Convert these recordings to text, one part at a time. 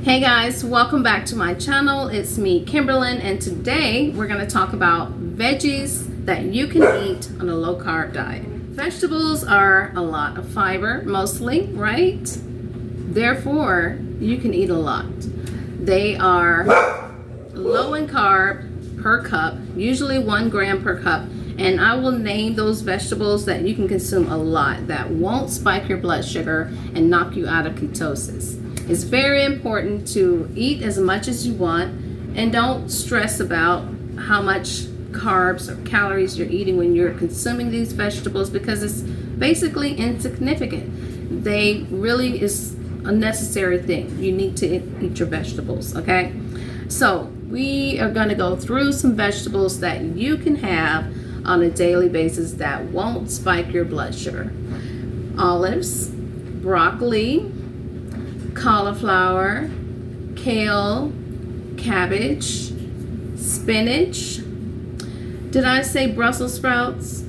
Hey guys, welcome back to my channel. It's me, Kimberlyn, and today we're going to talk about veggies that you can eat on a low-carb diet. Vegetables are a lot of fiber, mostly, right? Therefore, you can eat a lot. They are low in carb per cup, usually 1 gram per cup, and I will name those vegetables that you can consume a lot that won't spike your blood sugar and knock you out of ketosis. It's very important to eat as much as you want and don't stress about how much carbs or calories you're eating when you're consuming these vegetables, because it's basically insignificant. They really is a necessary thing. You need to eat your vegetables, okay? So we are going to go through some vegetables that you can have on a daily basis that won't spike your blood sugar. Olives, broccoli, cauliflower, kale, cabbage, spinach. Did I say Brussels sprouts?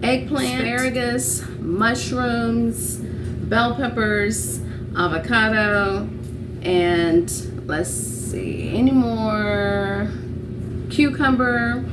Eggplant, asparagus, mushrooms, bell peppers, avocado, and let's see, any more? Cucumber.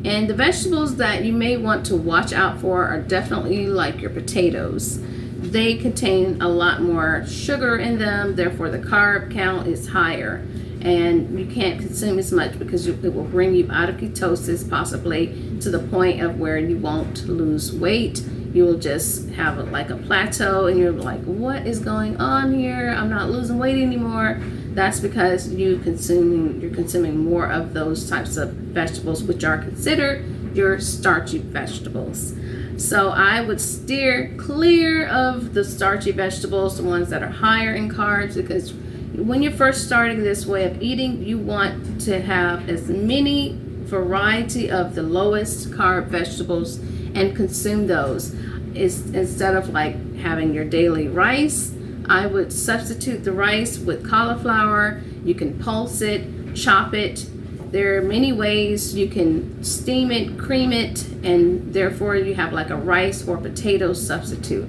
And the vegetables that you may want to watch out for are definitely like your potatoes. They contain a lot more sugar in them, therefore the carb count is higher, and you can't consume as much because it will bring you out of ketosis, possibly to the point of where you won't lose weight. You will just have like a plateau and you're like, what is going on here? I'm not losing weight anymore. That's because you're consuming more of those types of vegetables, which are considered your starchy vegetables. So I would steer clear of the starchy vegetables, the ones that are higher in carbs, because when you're first starting this way of eating, you want to have as many variety of the lowest carb vegetables and consume those. Instead of like having your daily rice, I would substitute the rice with cauliflower. You can pulse it, chop it. There are many ways you can steam it, cream it, and therefore you have like a rice or potato substitute.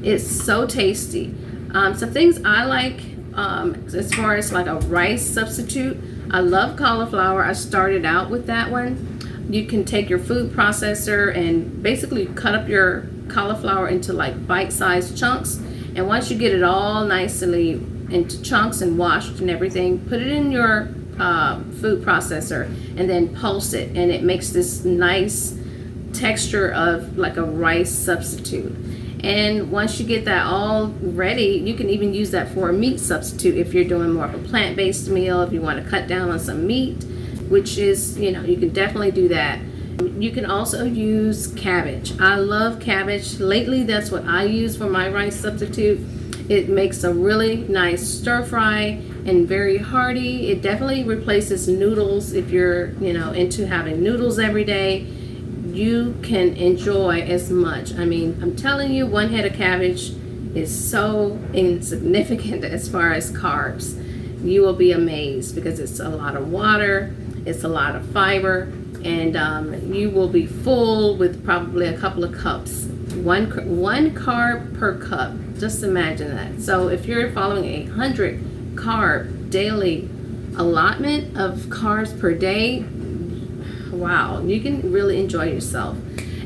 It's so tasty. Some things I like as far as like a rice substitute, I love cauliflower. I started out with that one. You can take your food processor and basically cut up your cauliflower into like bite-sized chunks. And once you get it all nicely into chunks and washed and everything, put it in your food processor and then pulse it, and it makes this nice texture of like a rice substitute. And once you get that all ready, you can even use that for a meat substitute if you're doing more of a plant-based meal, if you want to cut down on some meat, which is, you can definitely do that. You can also use cabbage. I love cabbage. Lately, that's what I use for my rice substitute. It makes a really nice stir fry and very hearty. It definitely replaces noodles. If you're, into having noodles every day, you can enjoy as much. I mean, I'm telling you, 1 head of cabbage is so insignificant as far as carbs. You will be amazed because it's a lot of water, it's a lot of fiber, and you will be full with probably a couple of cups. One carb per cup. Just imagine that. So if you're following 100 carb daily allotment of carbs per day, wow, you can really enjoy yourself.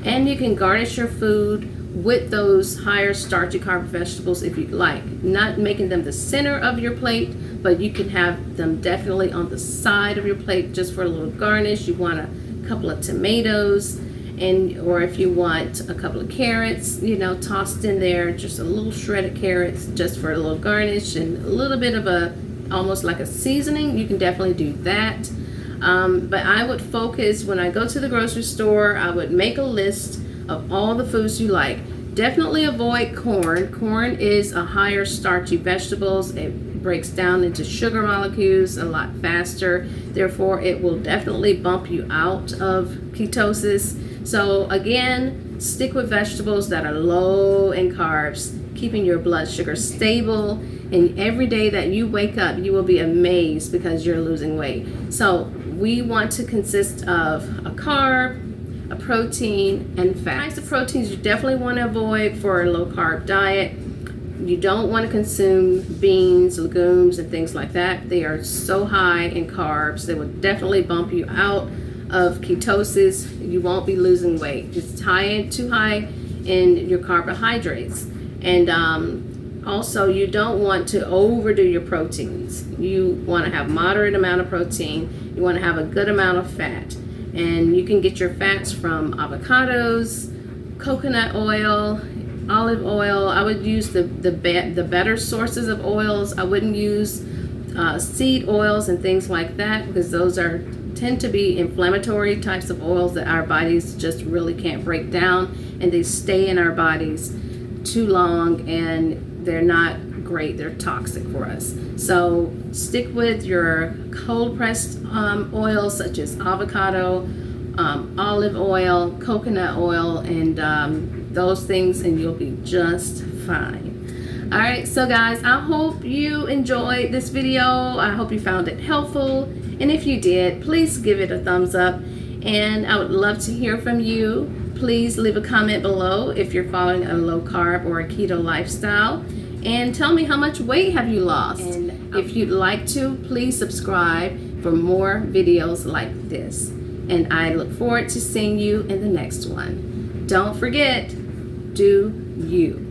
And you can garnish your food with those higher starchy carb vegetables if you'd like. Not making them the center of your plate, but you can have them definitely on the side of your plate just for a little garnish. You want a couple of tomatoes, or if you want a couple of carrots, tossed in there, just a little shredded carrots just for a little garnish and a little bit of almost like a seasoning. You can definitely do that. But I would focus, when I go to the grocery store, I would make a list of all the foods you like. Definitely avoid corn. Corn is a higher starchy vegetables. It breaks down into sugar molecules a lot faster. Therefore, it will definitely bump you out of ketosis. So again, stick with vegetables that are low in carbs, keeping your blood sugar stable. And every day that you wake up, you will be amazed because you're losing weight. So we want to consist of a carb, a protein, and fat. The types of proteins you definitely want to avoid for a low carb diet: You don't want to consume beans, legumes, and things like that. They are so high in carbs. They will definitely bump you out of ketosis. You won't be losing weight. It's too high in your carbohydrates. And also, you don't want to overdo your proteins. You want to have moderate amount of protein. You want to have a good amount of fat. And you can get your fats from avocados, coconut oil, olive oil. I would use the better sources of oils. I wouldn't use seed oils and things like that, because those tend to be inflammatory types of oils that our bodies just really can't break down, and they stay in our bodies too long, and they're not great. They're toxic for us. So stick with your cold pressed oils such as avocado, olive oil, coconut oil, and those things, and you'll be just fine. All right, so guys, I hope you enjoyed this video. I hope you found it helpful, and if you did, please give it a thumbs up, and I would love to hear from you. Please leave a comment below if you're following a low carb or a keto lifestyle, and tell me how much weight have you lost. And if you'd like to, please subscribe for more videos like this. And I look forward to seeing you in the next one. Don't forget, do you.